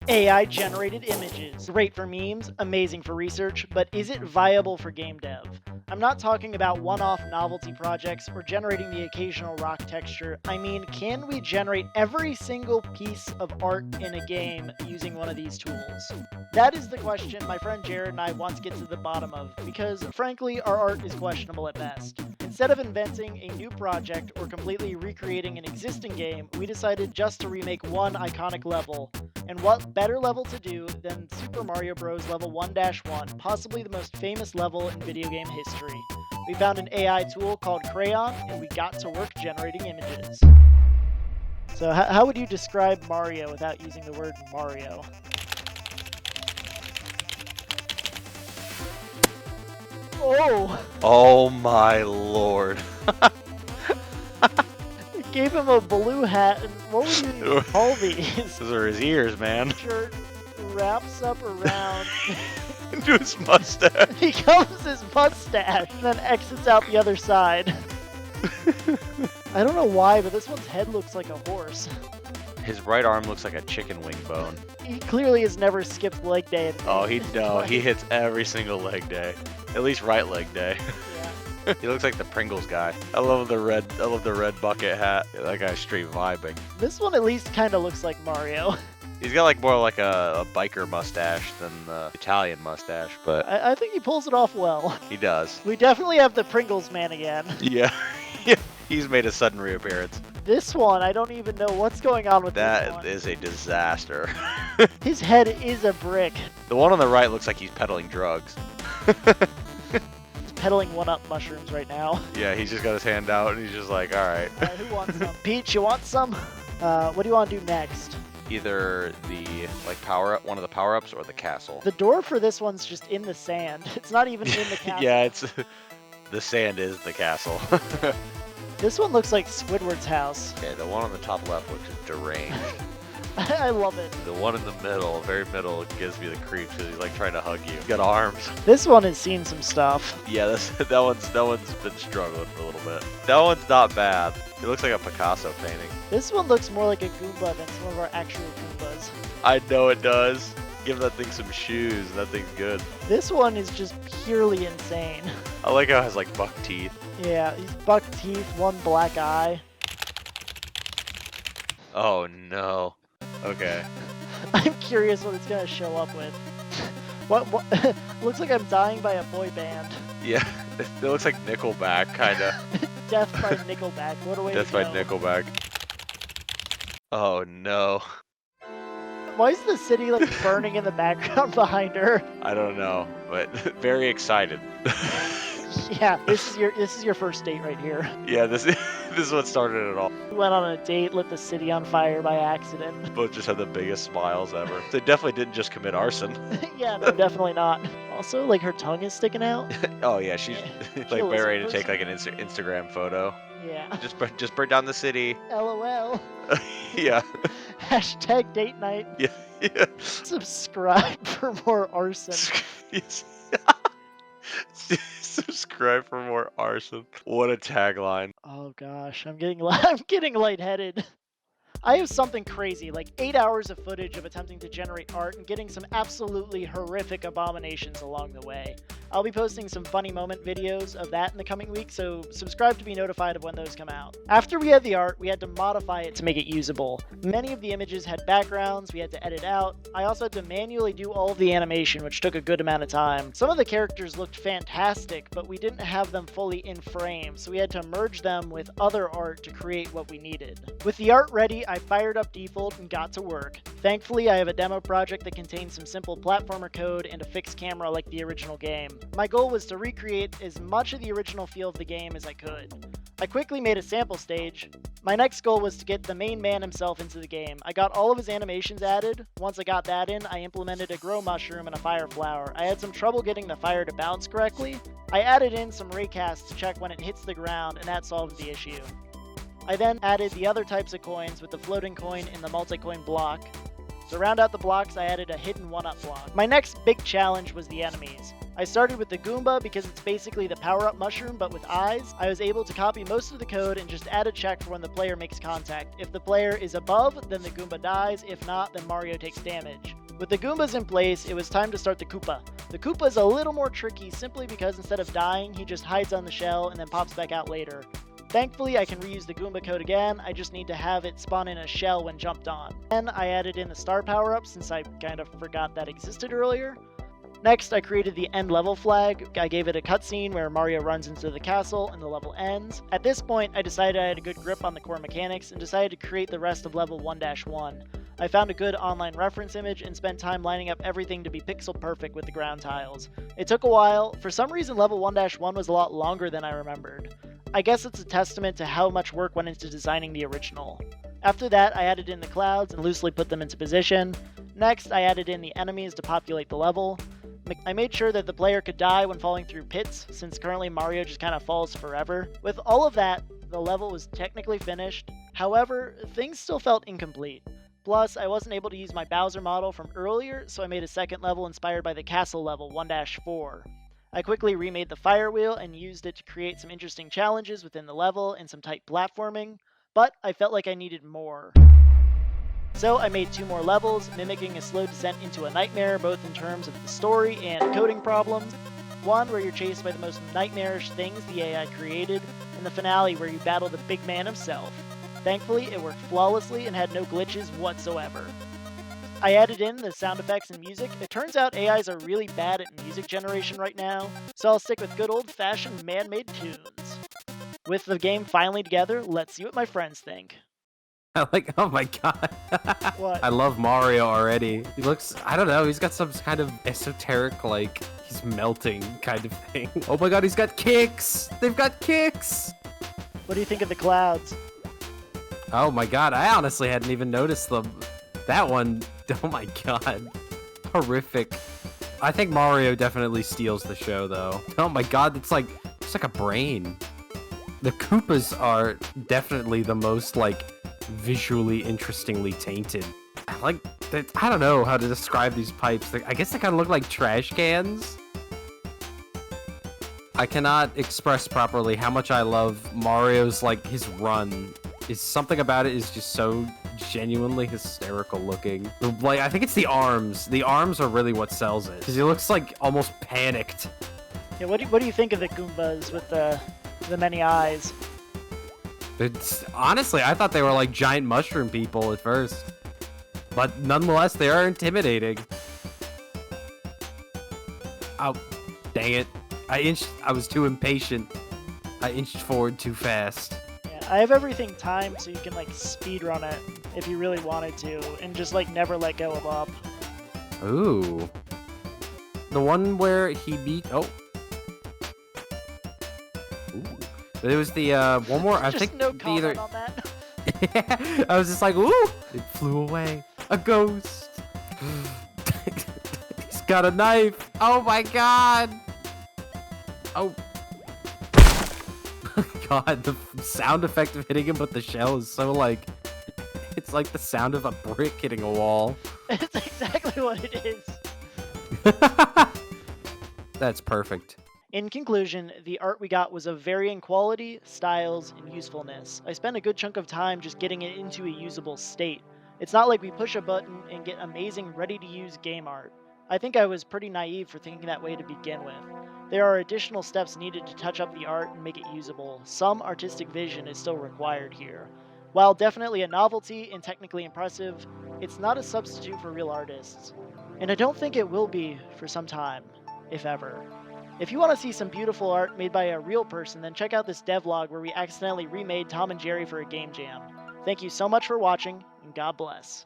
AI-generated images. Great for memes, amazing for research, but is it viable for game dev? I'm not talking about one-off novelty projects or generating the occasional rock texture. I mean, can we generate every single piece of art in a game using one of these tools? That is the question my friend Jared and I want to get to the bottom of, because frankly, our art is questionable at best. Instead of inventing a new project or completely recreating an existing game, we decided just to remake one iconic level. And what better level to do than Super Mario Bros. Level 1-1, possibly the most famous level in video game history. We found an AI tool called Crayon, and we got to work generating images. So how would you describe Mario without using the word Mario? Oh! Oh my lord. It gave him a blue hat, and what would you even call these? Those are his ears, man. Shirt wraps up around Into his mustache. he combs his mustache and then exits out the other side. I don't know why, but this one's head looks like a horse. His right arm looks like a chicken wing bone. He clearly has never skipped leg day. Oh, he hits every single leg day. At least right leg day. Yeah. He looks like the Pringles guy. I love the red bucket hat. Yeah, that guy's straight vibing. This one at least kind of looks like Mario. He's got like more like a biker mustache than the Italian mustache, but I think he pulls it off well. he does. We definitely have the Pringles man again. Yeah. He's made a sudden reappearance. This one, I don't even know what's going on with this That one. is a disaster. His head is a brick. The one on the right looks like he's peddling drugs. He's peddling one-up mushrooms right now. Yeah, he's just got his hand out and he's just like, alright. Who wants some? Peach, you want some? What do you want to do next? Either the one of the power-ups or the castle. The door for this one's just in the sand. It's not even in the castle. Yeah, it's the sand is the castle. This one looks like Squidward's house. Okay, the one on the top left looks deranged. I love it. The one in the middle, very middle, gives me the creeps because he's like trying to hug you. He's got arms. This one has seen some stuff. Yeah, that one's been struggling for a little bit. That one's not bad. It looks like a Picasso painting. This one looks more like a Goomba than some of our actual Goombas. I know it does. Give that thing some shoes. That thing's good. This one is just purely insane. I like how it has like buck teeth. Yeah, he's buck teeth, one black eye. Oh no. Okay. I'm curious what it's gonna show up with. What? Looks like I'm dying by a boy band. Yeah, it looks like Nickelback, kinda. Death by Nickelback. What a way Death to by go. Nickelback. Oh no. Why is the city like burning in the background behind her? I don't know, but very excited. Yeah, this is your first date right here. Yeah, this is what started it all. We went on a date, lit the city on fire by accident. Both just had the biggest smiles ever. They definitely didn't just commit arson. Yeah, no, definitely not. Also, like her tongue is sticking out. Oh yeah, she's like Kill about ready to us. take like an Instagram photo. Yeah. Just burn down the city. LOL. Yeah. Hashtag date night. Yeah. Subscribe for more arson. Yes. Subscribe for more arson. What a tagline. Oh gosh, I'm getting lightheaded. I have something crazy, like 8 hours of footage of attempting to generate art and getting some absolutely horrific abominations along the way. I'll be posting some funny moment videos of that in the coming week, so subscribe to be notified of when those come out. After we had the art, we had to modify it to make it usable. Many of the images had backgrounds we had to edit out. I also had to manually do all of the animation, which took a good amount of time. Some of the characters looked fantastic, but we didn't have them fully in frame, so we had to merge them with other art to create what we needed. With the art ready, I fired up Default and got to work. Thankfully, I have a demo project that contains some simple platformer code and a fixed camera like the original game. My goal was to recreate as much of the original feel of the game as I could. I quickly made a sample stage. My next goal was to get the main man himself into the game. I got all of his animations added. Once I got that in, I implemented a grow mushroom and a fire flower. I had some trouble getting the fire to bounce correctly. I added in some raycasts to check when it hits the ground, and that solved the issue. I then added the other types of coins with the floating coin and the multi-coin block. To round out the blocks, I added a hidden one-up block. My next big challenge was the enemies. I started with the Goomba because it's basically the power-up mushroom but with eyes. I was able to copy most of the code and just add a check for when the player makes contact. If the player is above, then the Goomba dies. If not, then Mario takes damage. With the Goombas in place, it was time to start the Koopa. The Koopa is a little more tricky simply because instead of dying, he just hides on the shell and then pops back out later. Thankfully, I can reuse the Goomba code again, I just need to have it spawn in a shell when jumped on. Then I added in the star power-up since I kind of forgot that existed earlier. Next, I created the end level flag. I gave it a cutscene where Mario runs into the castle and the level ends. At this point, I decided I had a good grip on the core mechanics and decided to create the rest of level 1-1. I found a good online reference image and spent time lining up everything to be pixel perfect with the ground tiles. It took a while. For some reason, level 1-1 was a lot longer than I remembered. I guess it's a testament to how much work went into designing the original. After that, I added in the clouds and loosely put them into position. Next, I added in the enemies to populate the level. I made sure that the player could die when falling through pits, since currently Mario just kind of falls forever. With all of that, the level was technically finished. However, things still felt incomplete. Plus, I wasn't able to use my Bowser model from earlier, so I made a second level inspired by the castle level 1-4. I quickly remade the fire wheel and used it to create some interesting challenges within the level and some tight platforming, but I felt like I needed more. So I made 2 more levels, mimicking a slow descent into a nightmare both in terms of the story and coding problems. One where you're chased by the most nightmarish things the AI created, and the finale where you battle the big man himself. Thankfully, it worked flawlessly and had no glitches whatsoever. I added in the sound effects and music. It turns out AIs are really bad at music generation right now, so I'll stick with good old-fashioned man-made tunes. With the game finally together, let's see what my friends think. Oh my god. What? I love Mario already. He looks, I don't know, he's got some kind of esoteric, like, he's melting kind of thing. Oh my god, he's got kicks! They've got kicks! What do you think of the clouds? Oh my god, I honestly hadn't even noticed them. That one, oh my god. Horrific. I think Mario definitely steals the show, though. Oh my god, it's like a brain. The Koopas are definitely the most, like, visually interestingly tainted. I don't know how to describe these pipes. I guess they kind of look like trash cans. I cannot express properly how much I love Mario's, like, his run. Something about it is just so genuinely hysterical looking. Like, I think it's the arms. The arms are really what sells it. Because he looks, like, almost panicked. Yeah, what do you think of the Goombas with the many eyes? Honestly, I thought they were like giant mushroom people at first. But nonetheless, they are intimidating. Oh, dang it. I was too impatient. I inched forward too fast. Yeah, I have everything timed so you can, like, speedrun it if you really wanted to, and just, like, never let go of up. Ooh. The one where he beat... Oh. Ooh. There was the, one more... I think no comment on that. Yeah, I was just like, ooh! It flew away. A ghost. He's got a knife. Oh my god. Oh. God, the sound effect of hitting him with the shell is so, like... It's like the sound of a brick hitting a wall. It's exactly what it is. That's perfect. In conclusion, the art we got was of varying quality, styles, and usefulness. I spent a good chunk of time just getting it into a usable state. It's not like we push a button and get amazing ready-to-use game art. I think I was pretty naive for thinking that way to begin with. There are additional steps needed to touch up the art and make it usable. Some artistic vision is still required here. While definitely a novelty and technically impressive, it's not a substitute for real artists. And I don't think it will be for some time, if ever. If you want to see some beautiful art made by a real person, then check out this devlog where we accidentally remade Tom and Jerry for a game jam. Thank you so much for watching, and God bless.